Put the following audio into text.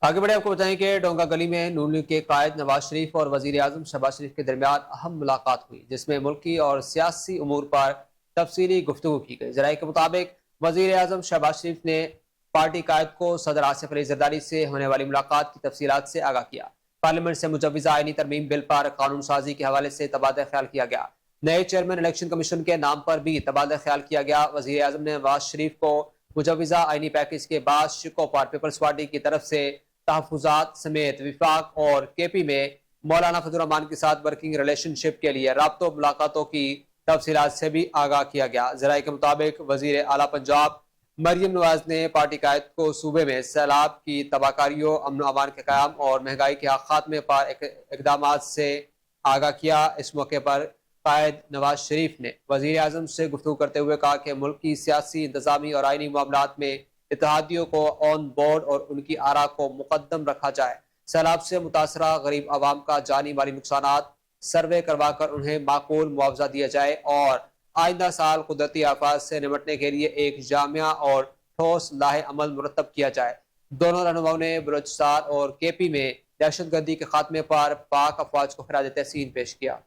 آگے بڑھے آپ کو بتائیں کہ ڈونگا گلی میں نون لیگ کے قائد نواز شریف اور وزیر اعظم شہباز شریف کے درمیان اہم ملاقات ہوئی، جس میں ملکی اور سیاسی امور پر تفصیلی گفتگو کی گئی۔ ذرائع کے مطابق وزیر اعظم شہباز شریف نے پارٹی قائد کو صدر آصف علی زرداری سے ہونے والی ملاقات کی تفصیلات سے آگاہ کیا۔ پارلیمنٹ سے مجوزہ آئینی ترمیم بل پر قانون سازی کے حوالے سے تبادلہ خیال کیا گیا۔ نئے چیئرمین الیکشن کمیشن کے نام پر بھی تبادلہ خیال کیا گیا۔ وزیر اعظم نے نواز شریف کو مجوزہ آئینی پیکج کے بعد شقوں پر پیپلز پارٹی کی طرف سے تحفظات سمیت وفاق اور کے پی میں مولانا فضل الرحمان کے ساتھ ورکنگ ریلیشن شپ کے لیے رابطوں ملاقاتوں کی تفصیلات سے بھی آگاہ کیا گیا۔ ذرائع کے مطابق وزیر اعلیٰ پنجاب مریم نواز نے پارٹی قائد کو صوبے میں سیلاب کی تباہ کاریوں، امن و امان کے قیام اور مہنگائی کے خاتمے پر اقدامات سے آگاہ کیا۔ اس موقع پر قائد نواز شریف نے وزیر اعظم سے گفتگو کرتے ہوئے کہا کہ ملک کی سیاسی، انتظامی اور آئینی معاملات میں اتحادیوں کو آن بورڈ اور ان کی آراء کو مقدم رکھا جائے۔ سیلاب سے متاثرہ غریب عوام کا جانی مالی نقصانات سروے کروا کر انہیں معقول معاوضہ دیا جائے اور آئندہ سال قدرتی آفات سے نمٹنے کے لیے ایک جامع اور ٹھوس لاہ عمل مرتب کیا جائے۔ دونوں رہنماؤں نے بلوچستان اور کے پی میں دہشت گردی کے خاتمے پر پاک افواج کو خراج تحسین پیش کیا۔